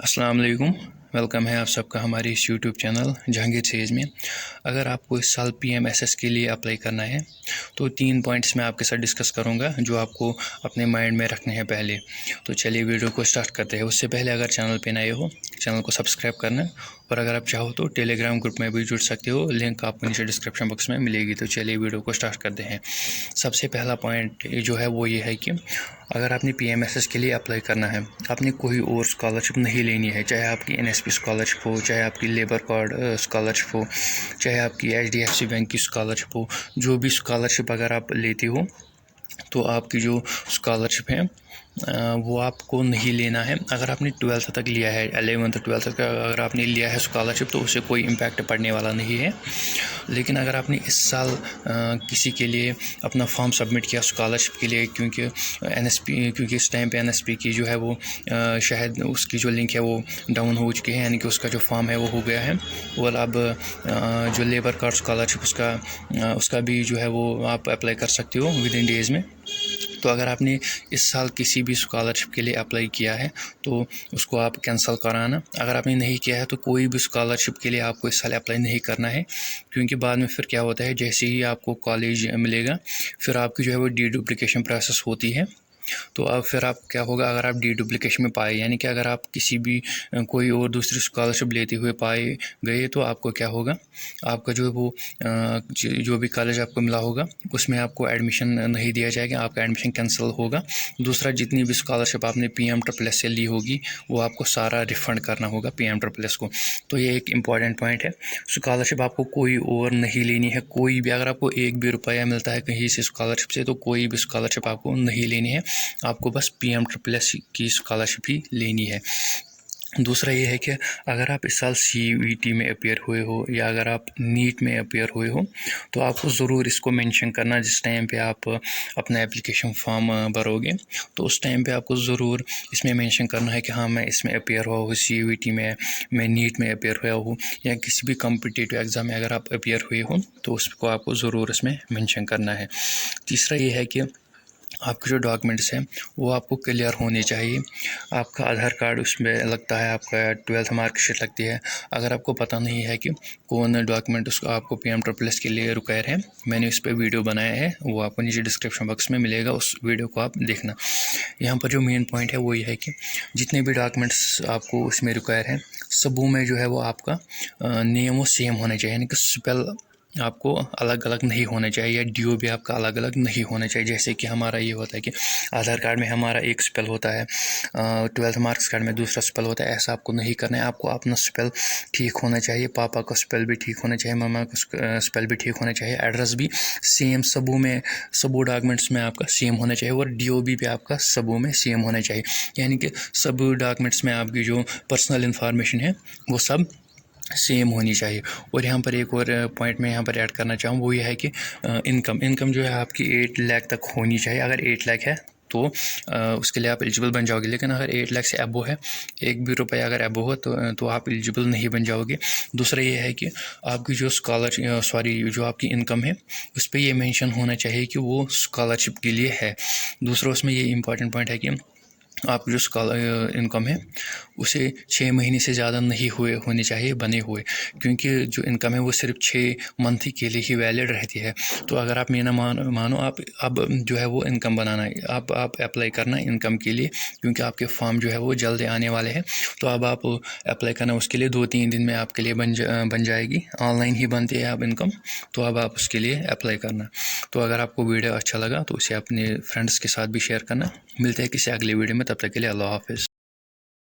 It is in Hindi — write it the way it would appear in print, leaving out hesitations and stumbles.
अस्सलाम वालेकुम। वेलकम है आप सबका हमारे इस यूट्यूब चैनल जहांगीर सेज में। अगर आपको इस साल पीएमएसएस के लिए अप्लाई करना है तो 3 पॉइंट्स मैं आपके साथ डिस्कस करूंगा जो आपको अपने माइंड में रखने हैं पहले। तो चलिए वीडियो को स्टार्ट करते हैं। उससे पहले अगर चैनल पे नए हो चैनल को सब्सक्राइब करना, और अगर आप चाहो तो टेलीग्राम ग्रुप में भी जुड़ सकते हो, लिंक आपको नीचे डिस्क्रिप्शन बॉक्स में मिलेगी। तो चलिए वीडियो को स्टार्ट करते हैं। सबसे पहला पॉइंट जो है वो ये है कि अगर आपने पीएमएसएस के लिए अप्लाई करना है, आपने कोई और स्कॉलरशिप नहीं लेनी है, चाहे आपकी एनएसपी स्कॉलरशिप हो, चाहे आपकी लेबर कार्ड स्कॉलरशिप हो, चाहे आपकी एचडीएफसी बैंक की स्कॉलरशिप हो। जो भी स्कॉलरशिप अगर आप लेते हो तो आपकी जो स्कॉलरशिप है वो आपको नहीं लेना है। अगर आपने 12th तक लिया है, 11th 12th तक अगर आपने लिया है स्कॉलरशिप तो उससे कोई इम्पैक्ट पड़ने वाला नहीं है। लेकिन अगर आपने इस साल किसी के लिए अपना फॉर्म सबमिट किया स्कॉलरशिप के लिए, क्योंकि इस टाइम पे एनएसपी की जो है वो शायद उसकी जो लिंक है वो डाउन हो चुकी है, यानी कि उसका जो फॉर्म है वो हो गया है। और अब जो लेबर कार्ड स्कॉलरशिप उसका भी जो है वो आप अप्लाई कर सकते हो विद इन डेज़ में। तो अगर आपने इस साल किसी भी स्कॉलरशिप के लिए अप्लाई किया है तो उसको आप कैंसिल कराना। अगर आपने नहीं किया है तो कोई भी स्कॉलरशिप के लिए आपको इस साल अप्लाई नहीं करना है, क्योंकि बाद में फिर क्या होता है, जैसे ही आपको कॉलेज मिलेगा फिर आपकी जो है वो डुप्लीकेशन प्रोसेस होती है। तो अब फिर आप क्या होगा, अगर आप डुप्लीकेशन में पाए, यानी कि अगर आप किसी भी कोई और दूसरी स्कॉलरशिप लेते हुए पाए गए तो आपको क्या होगा, आपका जो है वो जो भी कॉलेज आपको मिला होगा उसमें आपको एडमिशन नहीं दिया जाएगा, आपका एडमिशन कैंसिल होगा। दूसरा, जितनी भी स्कॉलरशिप आपने PMSSS से ली होगी वो आपको सारा रिफ़ंड करना होगा PMSSS को। तो ये एक इम्पॉर्टेंट पॉइंट है। स्कॉलरशिप आपको कोई और नहीं लेनी है, कोई भी। अगर आपको एक भी रुपया मिलता है कहीं से स्कॉलरशिप से तो कोई भी स्कॉलरशिप आपको नहीं लेनी है, आपको बस PMSSS की स्कॉलरशिप ही लेनी है। दूसरा ये है कि अगर आप इस साल CUET में अपेयर हुए हो या अगर आप नीट में अपेयर हुए हो तो आपको ज़रूर इसको मेंशन करना। जिस टाइम पे आप अपना एप्लीकेशन फॉर्म भरोगे तो उस टाइम पे आपको ज़रूर इसमें मेंशन करना है कि हाँ, मैं इसमें अपेयर हुआ हूँ, CUET में, मैं नीट में अपेयर हुआ हूँ, या किसी भी कॉम्पिटिटिव एग्ज़ाम में अगर आप अपेयर हुए हो तो उसको आपको ज़रूर इसमें मेंशन करना है। तीसरा ये है कि आपके जो डॉक्यूमेंट्स हैं वो आपको क्लियर होने चाहिए। आपका आधार कार्ड उसमें लगता है, आपका 12th मार्कशीट लगती है। अगर आपको पता नहीं है कि कौन डॉक्यूमेंट उसको आपको PMSSS के लिए रिक्वायर है, मैंने इस पर वीडियो बनाया है, वो आपको नीचे डिस्क्रिप्शन बॉक्स में मिलेगा, उस वीडियो को आप देखना। यहाँ पर जो मेन पॉइंट है वो ये है कि जितने भी डॉक्यूमेंट्स आपको उसमें रिक्वायर हैं सबों में जो है वो आपका नेम वो सेम होना चाहिए, यानी कि स्पेल आपको अलग अलग नहीं होना चाहिए, या DO भी आपका अलग अलग नहीं होना चाहिए। जैसे कि हमारा ये होता है कि आधार कार्ड में हमारा एक स्पेल होता है, 12th मार्क्स कार्ड में दूसरा स्पेल होता है, ऐसा आपको नहीं करना है। आपको अपना स्पेल ठीक होना चाहिए, पापा का स्पेल भी ठीक होना चाहिए, मामा का स्पेल भी ठीक होना चाहिए, एड्रेस भी सेम सबों डॉक्यूमेंट्स में आपका सेम होना चाहिए, और DO भी आपका सबों में सेम होना चाहिए। यानी कि सब डॉक्यूमेंट्स में आपकी जो पर्सनल इंफॉर्मेशन है वो सब सेम होनी चाहिए। और यहाँ पर एक और पॉइंट मैं यहाँ पर ऐड करना चाहूँ, वो ये है कि इनकम जो है आपकी 8 लाख तक होनी चाहिए। अगर 8 लाख है तो उसके लिए आप एलिजिबल बन जाओगे, लेकिन अगर 8 लाख से अबो है, एक भी रुपया अगर अबो हो तो आप एलिजिबल नहीं बन जाओगे। दूसरा ये है कि आपकी जो जो आपकी इनकम है उस पर ये मेंशन होना चाहिए कि वो स्कॉलरशिप के लिए है। दूसरा उसमें ये इंपॉर्टेंट पॉइंट है कि आपकी जो इनकम है उसे 6 महीने से ज़्यादा नहीं होने चाहिए बने हुए, क्योंकि जो इनकम है वो सिर्फ 6 मंथ के लिए ही वैलिड रहती है। तो अगर आप मेरा मानो आप अब जो है वो इनकम बनाना है, आप अप्लाई करना इनकम के लिए, क्योंकि आपके फॉर्म जो है वो जल्द आने वाले हैं। तो अब आप अप्लाई करना, उसके लिए 2-3 दिन में आपके लिए बन जाएगी, ऑनलाइन ही बनती है अब इनकम। तो अब आप उसके लिए अप्लाई करना। तो अगर आपको वीडियो अच्छा लगा तो उसे अपने फ्रेंड्स के साथ भी शेयर करना। मिलते हैं किसी अगले वीडियो में, तब तक के लिए अल्लाह हाफिज़।